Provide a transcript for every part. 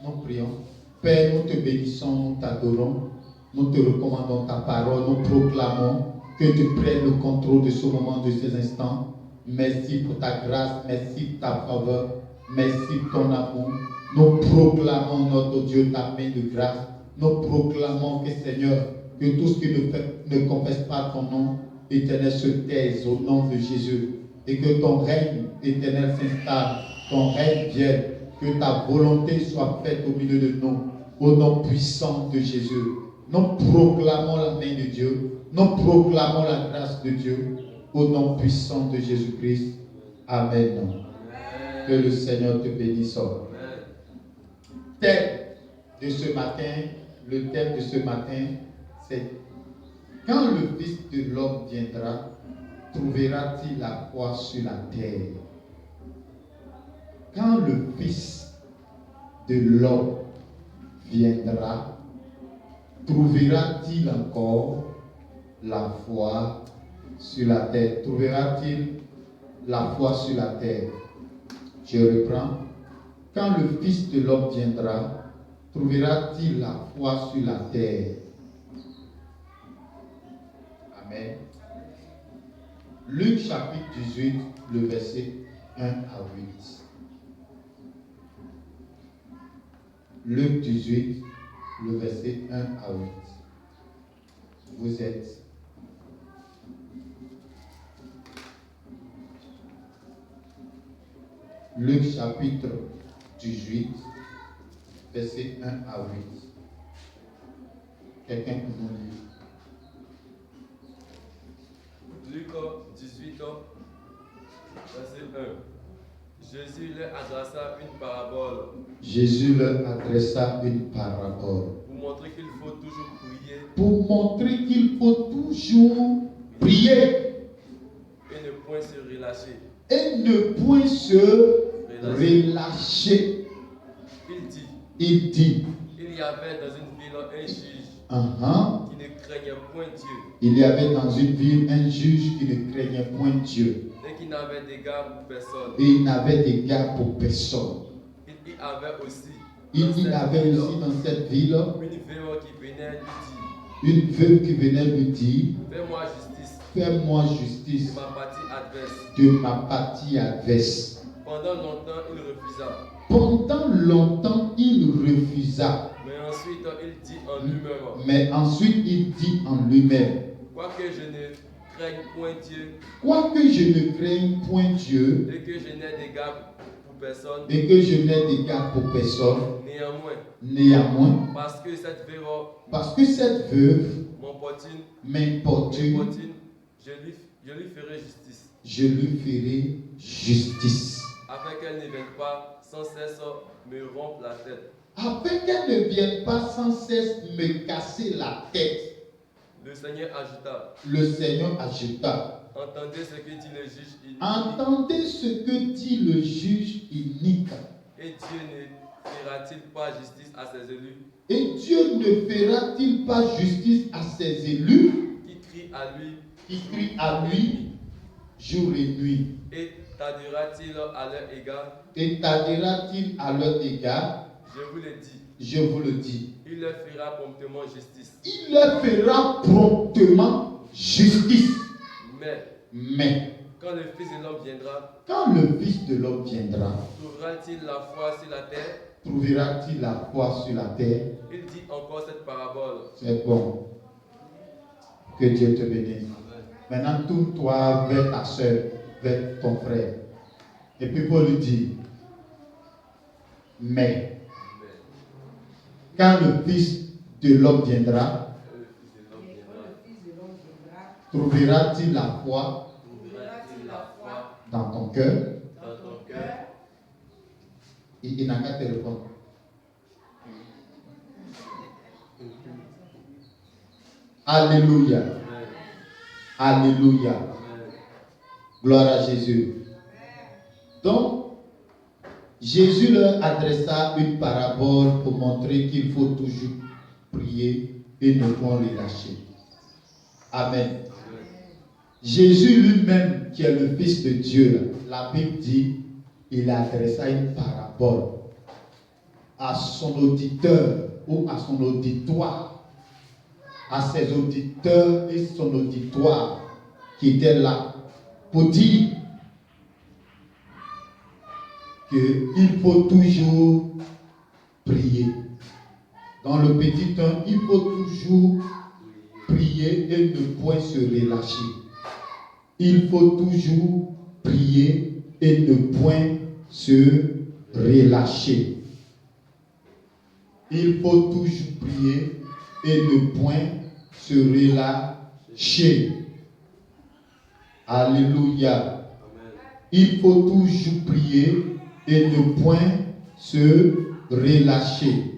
Nous prions. Père, nous te bénissons, nous t'adorons, nous te recommandons ta parole, nous proclamons que tu prennes le contrôle de ce moment, de ces instants. Merci pour ta grâce, merci pour ta faveur, merci pour ton amour. Nous proclamons, notre Dieu, ta main de grâce. Nous proclamons que, Seigneur, que tout ce qui ne confesse pas ton nom, éternel, se taise au nom de Jésus. Et que ton règne éternel s'installe, ton règne vienne, que ta volonté soit faite au milieu de nous, au nom puissant de Jésus. Nous proclamons la main de Dieu, nous proclamons la grâce de Dieu, au nom puissant de Jésus-Christ. Amen. Amen. Que le Seigneur te bénisse. Thème de ce matin, le thème de ce matin, c'est quand le Fils de l'homme viendra, trouvera-t-il la foi sur la terre? Quand le Fils de l'homme viendra, trouvera-t-il encore la foi sur la terre? Trouvera-t-il la foi sur la terre? Je reprends. Quand le Fils de l'homme viendra, trouvera-t-il la foi sur la terre? Amen. Luc chapitre 18, le verset 1 à 8. Luc 18, le verset 1 à 8. Vous êtes. Luc chapitre 18, verset 1 à 8. Quelqu'un peut nous lire? Luc 18, verset 1. Jésus leur adressa une parabole. Jésus leur adressa une parabole. Pour montrer qu'il faut toujours prier. Pour montrer qu'il faut toujours prier. Et ne point se relâcher. Et ne point se relâcher. Il dit. Il y avait dans une ville un juge qui ne craignait point Dieu. Il y avait dans une ville un juge qui ne craignait point Dieu. Et qui n'avait d'égard pour personne. Et il n'avait d'égard pour personne. Il y avait aussi dans cette ville une veuve qui venait lui dire. Une veuve qui venait lui dire. Fais-moi justice. Fais-moi justice. De ma partie adverse. De ma partie adverse. Pendant longtemps, il refusa. Pendant longtemps, il refusa. Mais ensuite, il dit en lui-même. Mais ensuite, il dit en lui-même. Quoique je ne craigne point Dieu. Quoique je ne craigne point Dieu. Et que je n'ai d'égard pour personne. Et que je n'ai d'égard pour personne. Néanmoins. Parce que cette veuve m'importune. Je lui ferai justice. Je lui ferai justice. Afin qu'elle ne vienne pas sans cesse me rompre la tête. Afin qu'elle ne vienne pas sans cesse me casser la tête. Le Seigneur ajouta. Entendez ce que dit le juge inique. Et Dieu ne fera-t-il pas justice à ses élus? Et Dieu ne fera-t-il pas justice à ses élus? Qui crient à lui jour et nuit. Et tardera-t-il à leur égard? Je vous le dis. Il leur fera promptement justice. Mais quand le Fils de l'homme viendra, trouvera-t-il la foi sur la terre? Il dit encore cette parabole. C'est bon. Que Dieu te bénisse. Maintenant, tourne-toi vers ta soeur, vers ton frère. Et puis Paul lui dit, mais quand le Fils de l'homme viendra, trouvera-t-il la foi dans ton cœur? Il n'a qu'à te répondre. Alléluia. Alléluia. Gloire à Jésus. Donc, Jésus leur adressa une parabole pour montrer qu'il faut toujours prier et ne pas relâcher. Amen. Jésus lui-même, qui est le Fils de Dieu, la Bible dit, il adressa une parabole. à son auditeur ou à son auditoire, à ses auditeurs et son auditoire qui étaient là pour dire qu'il faut toujours prier. Dans le petit 1, il faut toujours prier et ne point se relâcher. Il faut toujours prier et ne point se relâcher. Il faut toujours prier et ne point se relâcher. Alléluia. Il faut toujours prier et ne point se relâcher.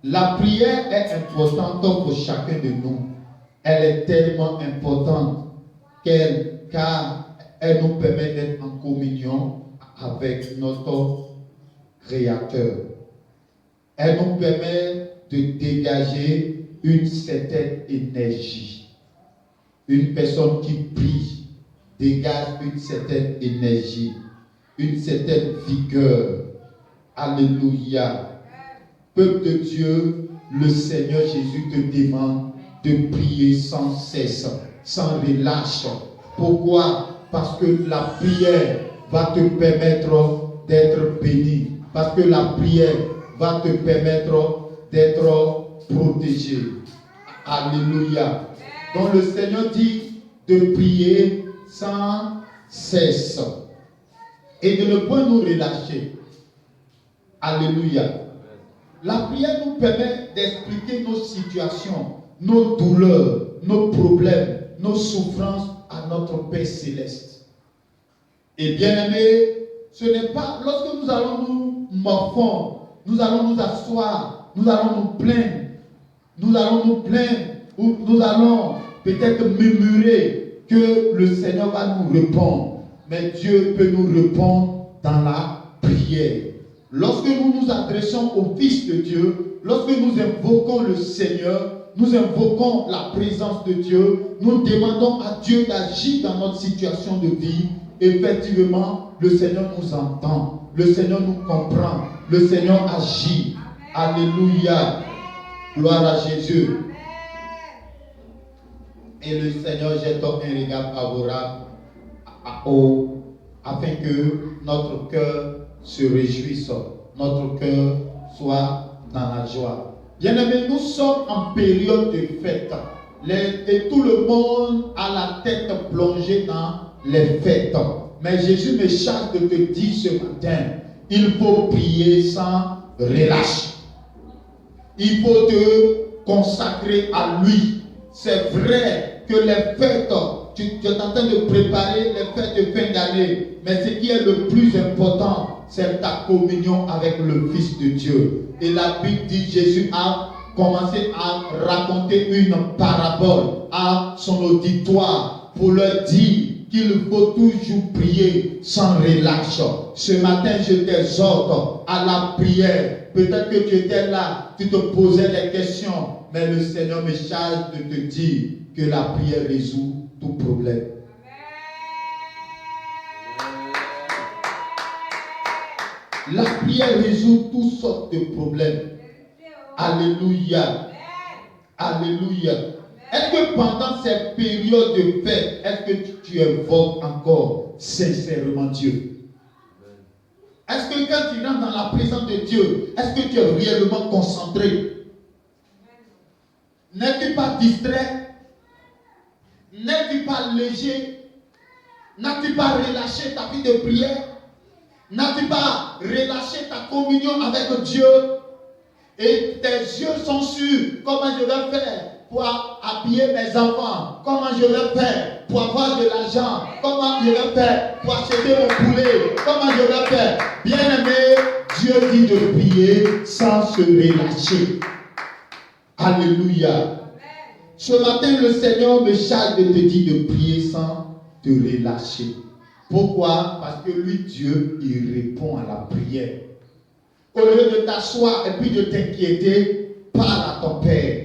La prière est importante pour chacun de nous. Elle est tellement importante car elle nous permet d'être en communion avec notre Créateur. Elle nous permet de dégager une certaine énergie. Une personne qui prie dégage une certaine énergie, une certaine vigueur. Alléluia. Peuple de Dieu, le Seigneur Jésus te demande de prier sans cesse, sans relâche. Pourquoi? Parce que la prière va te permettre d'être béni. Parce que la prière va te permettre d'être protégé. Alléluia. Donc le Seigneur dit de prier sans cesse et de ne point nous relâcher. Alléluia. La prière nous permet d'expliquer nos situations, nos douleurs, nos problèmes, nos souffrances à notre Père céleste. Et bien aimé, ce n'est pas lorsque nous allons nous morfondre, nous allons nous asseoir, nous allons nous plaindre, ou nous allons peut-être murmurer que le Seigneur va nous répondre. Mais Dieu peut nous répondre dans la prière. Lorsque nous nous adressons au Fils de Dieu, lorsque nous invoquons le Seigneur, nous invoquons la présence de Dieu, nous demandons à Dieu d'agir dans notre situation de vie. Effectivement, le Seigneur nous entend, le Seigneur nous comprend, le Seigneur agit. Alléluia. Gloire à Jésus. Et le Seigneur jette un regard favorable afin que notre cœur se réjouisse, notre cœur soit dans la joie. Bien-aimés, nous sommes en période de fête. Et tout le monde a la tête plongée dans les fêtes. Mais Jésus me charge de te dire ce matin, il faut prier sans relâche. Il faut te consacrer à lui. C'est vrai que les fêtes, tu es en train de préparer les fêtes de fin d'année. Mais ce qui est le plus important, c'est ta communion avec le Fils de Dieu. Et la Bible dit, Jésus a commencé à raconter une parabole à son auditoire pour leur dire qu'il faut toujours prier sans relâche. Ce matin, je t'exhorte à la prière. Peut-être que tu étais là, tu te posais des questions, mais le Seigneur me charge de te dire que la prière résout tout problème. La prière résout toutes sortes de problèmes. Alléluia. Alléluia. Est-ce que pendant cette période de fête, est-ce que tu invoques encore sincèrement Dieu? Est-ce que quand tu rentres dans la présence de Dieu, est-ce que tu es réellement concentré? N'es-tu pas distrait? N'es-tu pas léger? N'as-tu pas relâché ta vie de prière? N'as-tu pas relâché ta communion avec Dieu? Et tes yeux sont sur comment je vais faire pour habiller mes enfants, comment je vais faire pour avoir de l'argent, comment je vais faire pour acheter mon poulet, comment je vais faire. Bien-aimé, Dieu dit de prier sans se relâcher. Alléluia. Ce matin, le Seigneur me charge de te dire de prier sans te relâcher. Pourquoi? Parce que lui, Dieu, il répond à la prière. Au lieu de t'asseoir et puis de t'inquiéter, parle à ton Père.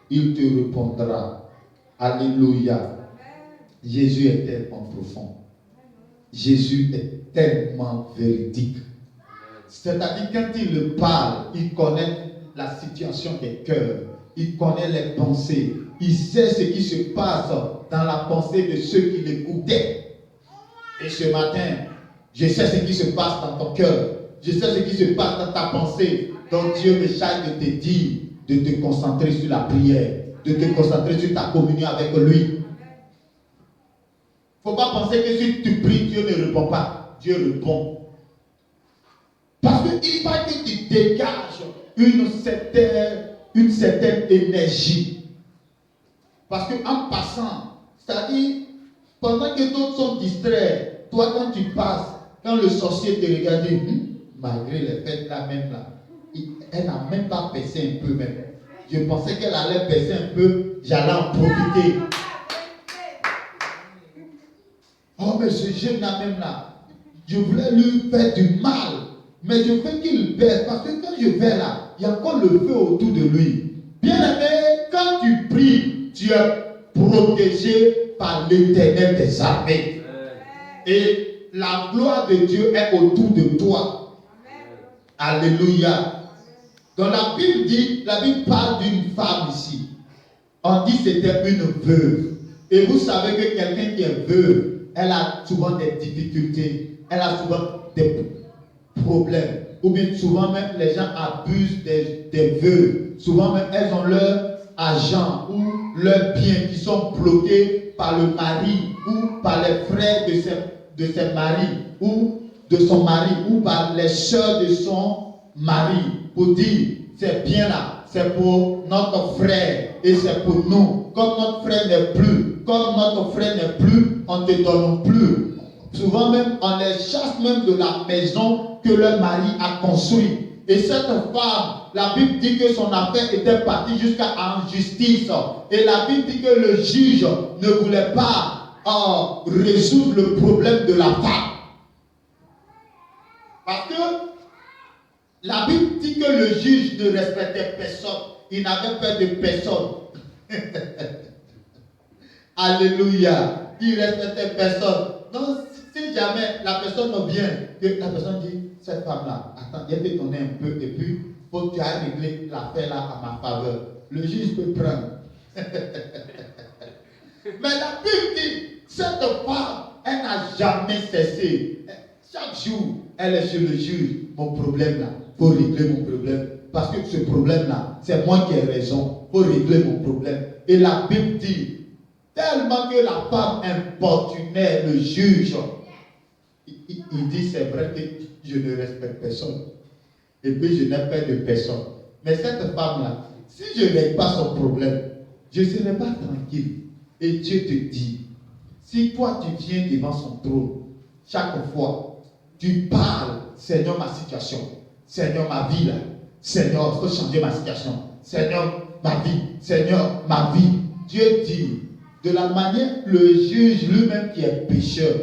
Il te répondra. Alléluia. Jésus est tellement profond. Jésus est tellement véridique. C'est-à-dire quand il parle, il connaît la situation des cœurs, il connaît les pensées, il sait ce qui se passe dans la pensée de ceux qui l'écoutaient. Et ce matin, je sais ce qui se passe dans ton cœur, je sais ce qui se passe dans ta pensée. Donc Dieu me charge de te dire de te concentrer sur la prière, de te concentrer sur ta communion avec lui. Il ne faut pas penser que si tu pries, Dieu ne répond pas. Dieu répond. Parce qu'il va que tu dégages une certaine énergie. Parce qu'en passant, c'est-à-dire, pendant que d'autres sont distraits, toi quand tu passes, quand le sorcier te regarde, malgré les fêtes là même là, elle n'a même pas baissé un peu même. Je pensais qu'elle allait baisser un peu, j'allais en profiter. Oh mais ce jeune là même là, je voulais lui faire du mal. Mais je veux qu'il baisse parce que quand je vais là, il y a encore le feu autour de lui. Bien aimé, quand tu pries, tu es protégé par l'Éternel des armées. Et la gloire de Dieu est autour de toi. Alléluia. Donc la Bible parle d'une femme ici. On dit que c'était une veuve. Et vous savez que quelqu'un qui est veuve, elle a souvent des difficultés. Elle a souvent des problèmes. Ou bien souvent même les gens abusent des veuves. Souvent même elles ont leur argent ou leurs biens qui sont bloqués par le mari ou par les frères de ses maris ou de son mari ou par les soeurs de son mari. Pour dire, ces biens-là, c'est pour notre frère et c'est pour nous. Comme notre frère n'est plus, on ne te donne plus. Souvent même, on les chasse même de la maison que leur mari a construite. Et cette femme, la Bible dit que son affaire était partie jusqu'à en justice. Et la Bible dit que le juge ne voulait pas résoudre le problème de la femme. Parce que la Bible dit que le juge ne respectait personne. Il n'avait peur de personne. Alléluia. Il ne respectait personne. Donc, si jamais la personne vient, que la personne dit, cette femme-là, attends, elle peut donner un peu, et puis, faut que tu ailles régler l'affaire là à ma faveur. Le juge peut prendre. Mais la Bible dit, cette femme, elle n'a jamais cessé. Chaque jour, elle est chez le juge. Mon problème là, il faut régler mon problème. Parce que ce problème là, c'est moi qui ai raison. Il faut régler mon problème. Et la Bible dit, tellement que la femme importunait le juge, il dit, c'est vrai que je ne respecte personne. Et puis je n'ai peur de personne. Mais cette femme-là, si je ne règle pas son problème, je ne serai pas tranquille. Et Dieu te dit, si toi tu viens devant son trône, chaque fois, tu parles, Seigneur, ma situation, Seigneur, ma vie là, Seigneur, il faut changer ma situation, Seigneur, ma vie, Seigneur, ma vie. Dieu dit, de la manière, le juge lui-même qui est pécheur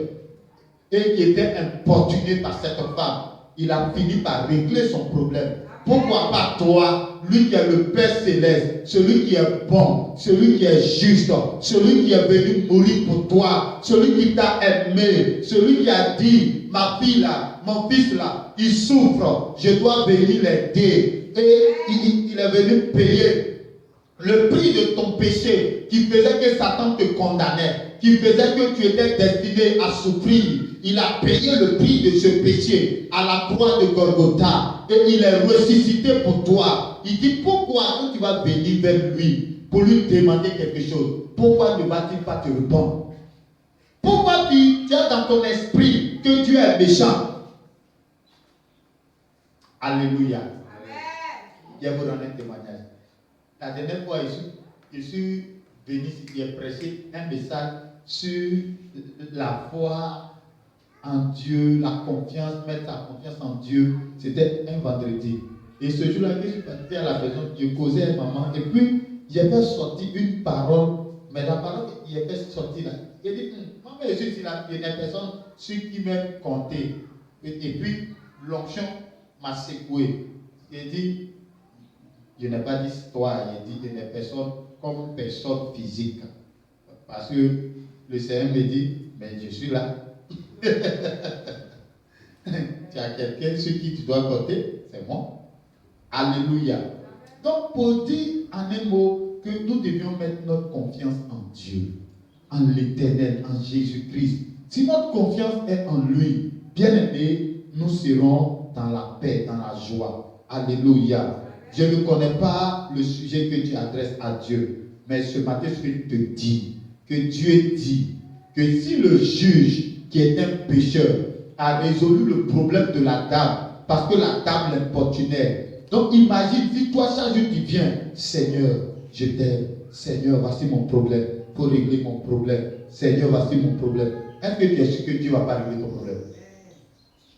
et qui était importuné par cette femme, il a fini par régler son problème. Pourquoi pas toi, lui qui est le Père Céleste, celui qui est bon, celui qui est juste, celui qui est venu mourir pour toi, celui qui t'a aimé, celui qui a dit, ma fille là, mon fils là, il souffre, je dois venir l'aider. Et il est venu payer le prix de ton péché qui faisait que Satan te condamnait, qui faisait que tu étais destiné à souffrir. Il a payé le prix de ce péché à la croix de Golgotha et il est ressuscité pour toi. Il dit pourquoi quand tu vas venir vers lui pour lui demander quelque chose, pourquoi ne va-t-il pas te répondre? Pourquoi tu as dans ton esprit que Dieu est méchant? Alléluia. Amen. Je vous rends un témoignage. La dernière fois, je suis venu, j'ai prêché un message sur la foi en Dieu, la confiance, mettre sa confiance en Dieu. C'était un vendredi. Et ce jour-là, je suis parti à la maison, je causais avec maman, et puis j'ai fait sortir une parole, mais la parole que j'ai fait sortir là, j'ai dit, maman, je suis là, il y a des personnes sur qui m'aiment compter. Et puis, l'onction m'a secoué. J'ai dit, je n'ai pas dit toi, j'ai dit des personnes comme personne physique. Parce que le Seigneur me dit, mais je suis là. Tu c'est à quelqu'un, ce qui tu dois compter, c'est moi. Alléluia. Donc, pour dire en un mot que nous devions mettre notre confiance en Dieu, en l'Éternel, en Jésus-Christ. Si notre confiance est en lui, bien aimé, nous serons dans la paix, dans la joie. Alléluia. Je ne connais pas le sujet que tu adresses à Dieu, mais ce matin, je vais te dire que Dieu dit que si le juge, qui est un pécheur, a résolu le problème de la dame, parce que la dame l'importunait. Donc imagine si toi, chaque jour tu viens, Seigneur, je t'aime. Seigneur, voici mon problème. Pour régler mon problème. Seigneur, voici mon problème. Est-ce que tu es sûr que Dieu ne va pas régler ton problème?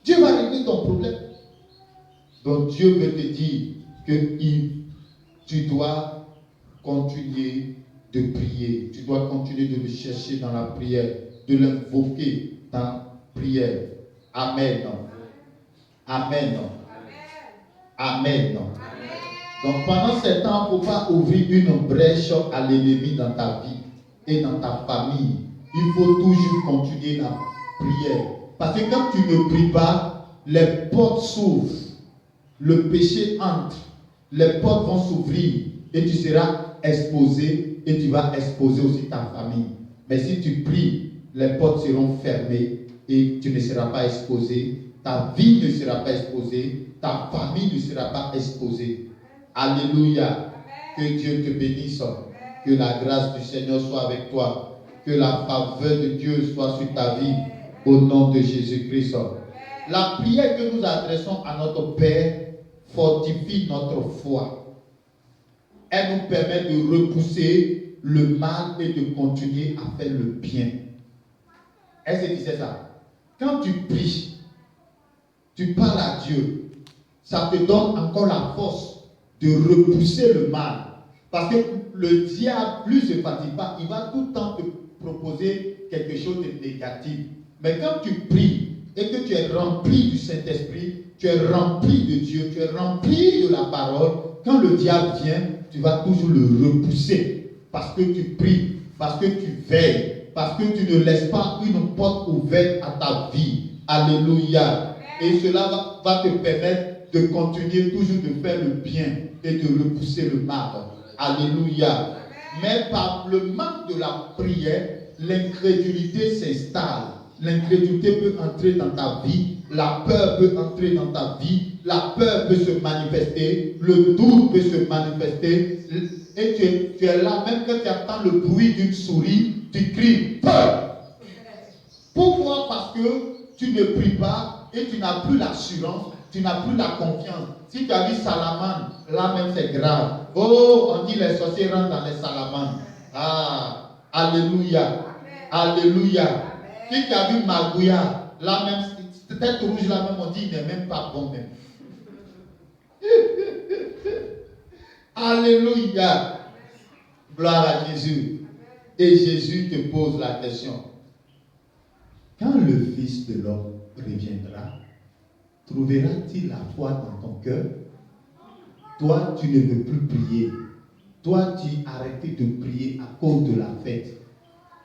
Dieu va régler ton problème. Donc Dieu veut te dire que tu dois continuer de prier. Tu dois continuer de le chercher dans la prière, de l'invoquer dans la prière. Amen. Amen. Amen. Donc pendant ce temps, il ne faut pas ouvrir une brèche à l'ennemi dans ta vie et dans ta famille. Il faut toujours continuer la prière. Parce que quand tu ne pries pas, les portes s'ouvrent. Le péché entre. Les portes vont s'ouvrir et tu seras exposé et tu vas exposer aussi ta famille. Mais si tu pries, les portes seront fermées et tu ne seras pas exposé. Ta vie ne sera pas exposée. Ta famille ne sera pas exposée. Alléluia. Que Dieu te bénisse. Que la grâce du Seigneur soit avec toi. Que la faveur de Dieu soit sur ta vie. Au nom de Jésus-Christ. La prière que nous adressons à notre Père fortifie notre foi. Elle nous permet de repousser le mal et de continuer à faire le bien. Est-ce que tu sais ça? Quand tu pries, tu parles à Dieu, ça te donne encore la force de repousser le mal. Parce que le diable, lui, ne se fatigue pas. Il va tout le temps te proposer quelque chose de négatif. Mais quand tu pries et que tu es rempli du Saint-Esprit, tu es rempli de Dieu, tu es rempli de la parole, quand le diable vient, tu vas toujours le repousser. Parce que tu pries, parce que tu veilles, parce que tu ne laisses pas une porte ouverte à ta vie. Alléluia. Et cela va te permettre de continuer toujours de faire le bien et de repousser le mal. Alléluia. Mais par le manque de la prière, l'incrédulité s'installe. L'incrédulité peut entrer dans ta vie, la peur peut entrer dans ta vie, la peur peut se manifester, le doute peut se manifester, et tu es là, même quand tu entends le bruit d'une souris, tu cries peur. Pourquoi? Parce que tu ne pries pas et tu n'as plus l'assurance, tu n'as plus la confiance. Si tu as vu Salamane, là même c'est grave. Oh, on dit les sorciers rentrent dans les salamandres. Ah, alléluia, alléluia. Si tu as vu Magouya, là même, tête rouge là même, on dit il n'est même pas bon même. Alléluia. Gloire à Jésus. Et Jésus te pose la question. Quand le Fils de l'homme reviendra, trouvera-t-il la foi dans ton cœur? Toi, tu ne veux plus prier. Toi, tu as arrêté de prier à cause de la fête.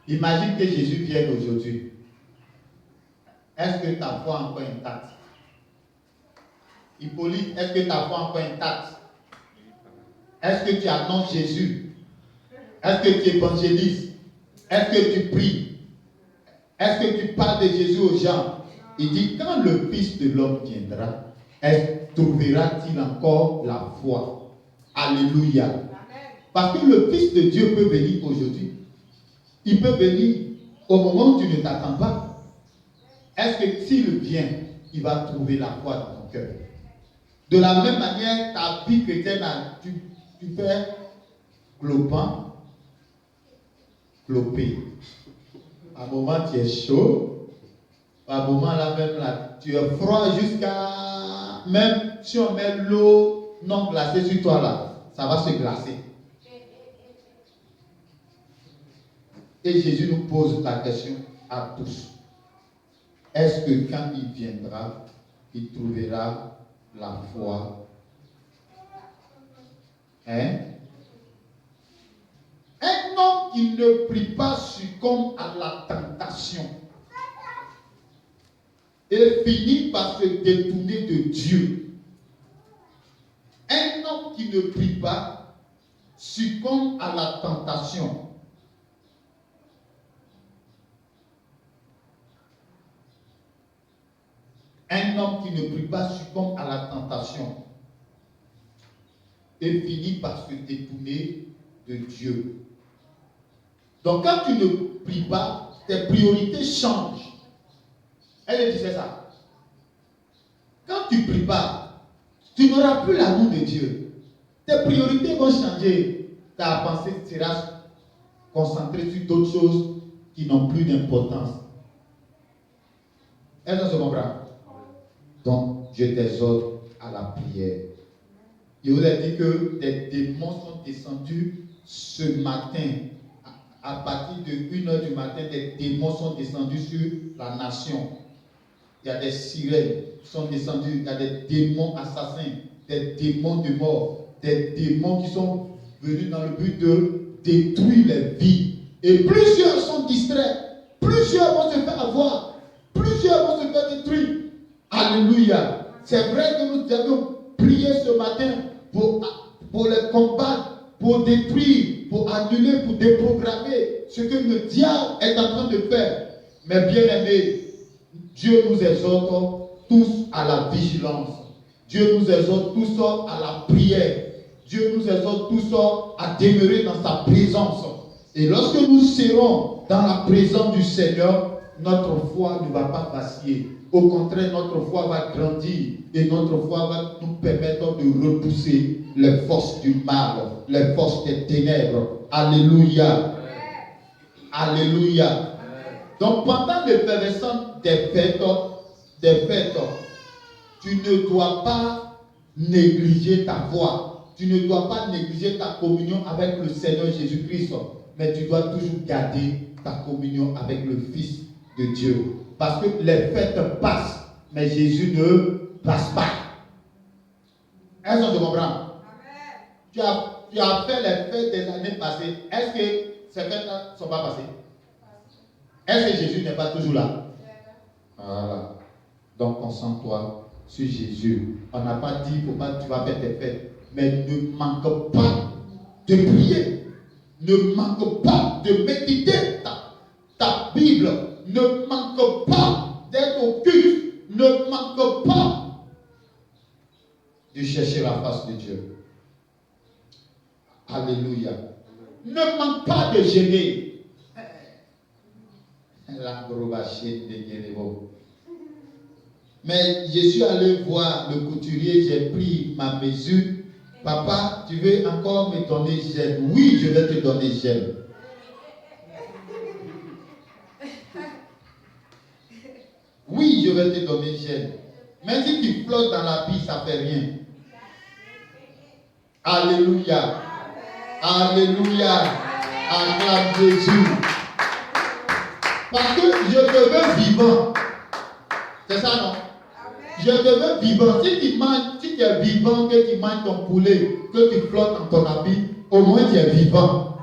Imagine que Jésus vienne aujourd'hui. Est-ce que ta foi est encore intacte? Hippolyte, est-ce que ta foi est encore intacte? Est-ce que tu annonces Jésus? Est-ce que tu évangélises? Est-ce que tu pries? Est-ce que tu parles de Jésus aux gens? Il dit, quand le Fils de l'homme viendra, trouvera-t-il encore la foi? Alléluia. Parce que le Fils de Dieu peut venir aujourd'hui. Il peut venir au moment où tu ne t'attends pas. Est-ce que s'il vient, il va trouver la foi dans ton cœur? De la même manière, ta vie chrétienne, tu fais clopant, clopé. À un moment, tu es chaud. À un moment, là même, là, tu es froid jusqu'à... Même si on met l'eau non glacée sur toi, là, ça va se glacer. Et Jésus nous pose la question à tous. Est-ce que quand il viendra, il trouvera la foi? Hein? Un homme qui ne prie pas succombe à la tentation. et finit par se détourner de Dieu. Un homme qui ne prie pas succombe à la tentation. Un homme qui ne prie pas succombe à la tentation et finit par se détourner de Dieu. Donc quand tu ne pries pas, tes priorités changent. Elle disait ça. Quand tu ne pries pas, tu n'auras plus l'amour de Dieu. Tes priorités vont changer. Ta pensée sera concentrée sur d'autres choses qui n'ont plus d'importance. Est-ce que se comprend? Donc, je t'exhorte à la prière. Je vous ai dit que des démons sont descendus ce matin. À partir de 1h du matin, des démons sont descendus sur la nation. Il y a des sirènes qui sont descendues. Il y a des démons assassins, des démons de mort, des démons qui sont venus dans le but de détruire les vies. Et plusieurs sont distraits. Plusieurs vont se faire avoir. Plusieurs vont se faire détruire. Alléluia. C'est vrai que nous avons prié ce matin pour les combattre, pour détruire, pour annuler, pour déprogrammer ce que le diable est en train de faire. Mais bien aimés, Dieu nous exhorte tous à la vigilance. Dieu nous exhorte tous à la prière. Dieu nous exhorte tous à demeurer dans sa présence. Et lorsque nous serons dans la présence du Seigneur, notre foi ne va pas vaciller. Au contraire, notre foi va grandir et notre foi va nous permettre de repousser les forces du mal, les forces des ténèbres. Alléluia. Alléluia. Donc pendant l'effervescence des fêtes, tu ne dois pas négliger ta foi. Tu ne dois pas négliger ta communion avec le Seigneur Jésus-Christ. Mais tu dois toujours garder ta communion avec le Fils de Dieu. Parce que les fêtes passent, mais Jésus ne passe pas. Est-ce que tu comprends? Tu as fait les fêtes des années passées. Est-ce que ces fêtes-là ne sont pas passées? Est-ce que Jésus n'est pas toujours là? Voilà. Donc concentre-toi sur Jésus. On n'a pas dit qu'il faut pas tu vas faire tes fêtes. Mais ne manque pas de prier. Ne manque pas de méditer ta Bible. Ne manque pas d'être au culte. Ne manque pas de chercher la face de Dieu. Alléluia. Ne manque pas de gêner. Mais je suis allé voir le couturier, j'ai pris ma mesure. Papa, tu veux encore me donner gel? Oui, je vais te donner gel. Oui, je vais te donner gel. Mais si tu flottes dans la vie, ça ne fait rien. Alléluia. Alléluia. Acclame Jésus. Parce que je te veux vivant. C'est ça, non? Je te veux vivant. Si tu es vivant, que tu manges ton poulet, que tu flottes dans ton habit, au moins tu es vivant.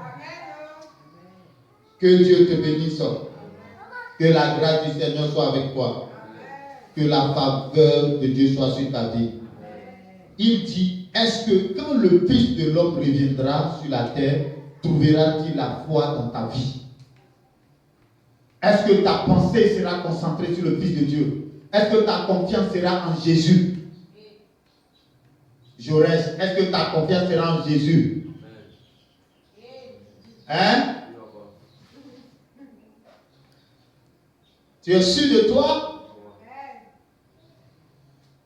Que Dieu te bénisse. Que la grâce du Seigneur soit avec toi. Que la faveur de Dieu soit sur ta vie. Il dit, est-ce que quand le Fils de l'homme reviendra sur la terre, trouveras-tu la foi dans ta vie? Est-ce que ta pensée sera concentrée sur le Fils de Dieu? Est-ce que ta confiance sera en Jésus? Jaurès, est-ce que ta confiance sera en Jésus? Hein? Tu es sûr de toi?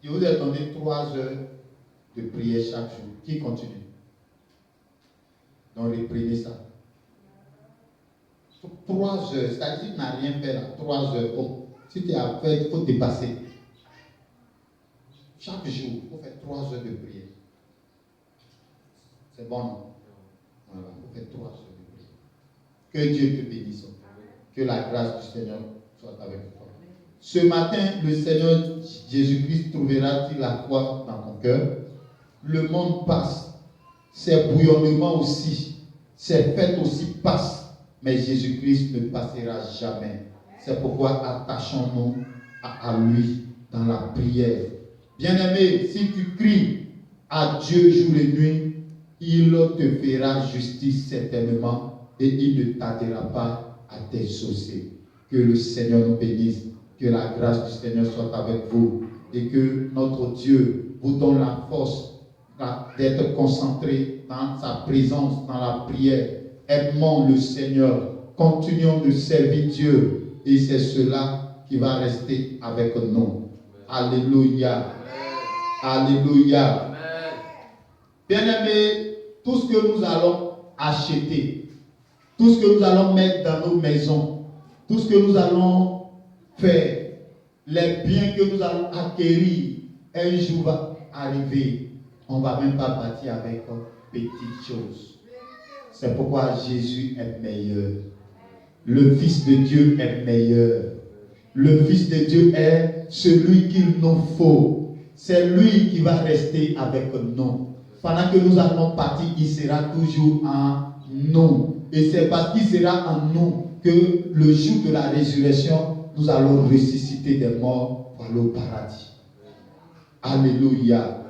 Je vous ai donné 3 heures de prière chaque jour. Qui continue? Donc reprenez ça. 3 heures, c'est-à-dire que tu n'as rien fait là. 3 heures. Oh, si tu as fait, il faut dépasser. Chaque jour, il faut faire 3 heures de prière. C'est bon, non? Voilà, il faut faire 3 heures de prière. Que Dieu te bénisse. Que la grâce du Seigneur soit avec toi. Ce matin, le Seigneur Jésus-Christ trouvera-t-il la foi dans ton cœur? Le monde passe. Ses bouillonnements aussi. Ses fêtes aussi passent. Mais Jésus-Christ ne passera jamais. C'est pourquoi attachons-nous à lui dans la prière. Bien-aimé, si tu cries à Dieu jour et nuit, il te fera justice certainement et il ne tardera pas à t'exaucer. Que le Seigneur nous bénisse, que la grâce du Seigneur soit avec vous et que notre Dieu vous donne la force d'être concentré dans sa présence, dans la prière. Aimons le Seigneur, continuons de servir Dieu et c'est cela qui va rester avec nous. Alléluia. Alléluia. Bien-aimés, tout ce que nous allons acheter, tout ce que nous allons mettre dans nos maisons, tout ce que nous allons faire, les biens que nous allons acquérir, un jour va arriver. On ne va même pas bâtir avec petites choses. C'est pourquoi Jésus est meilleur. Le Fils de Dieu est meilleur. Le Fils de Dieu est celui qu'il nous faut. C'est lui qui va rester avec nous. Pendant que nous allons partir, il sera toujours en nous. Et c'est parce qu'il sera en nous que le jour de la résurrection, nous allons ressusciter des morts pour aller au paradis. Alléluia.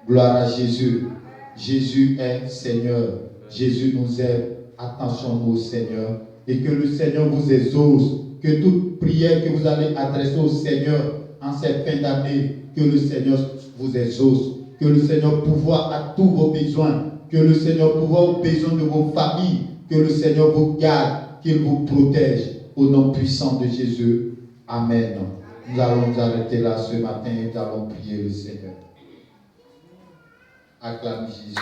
Gloire à Jésus. Jésus est Seigneur. Jésus nous aime. Attention au Seigneur. Et que le Seigneur vous exauce. Que toute prière que vous allez adresser au Seigneur en cette fin d'année, que le Seigneur vous exauce. Que le Seigneur pourvoie à tous vos besoins. Que le Seigneur pourvoie aux besoins de vos familles. Que le Seigneur vous garde. Qu'il vous protège. Au nom puissant de Jésus. Amen. Nous allons nous arrêter là ce matin et nous allons prier le Seigneur. Acclame Jésus.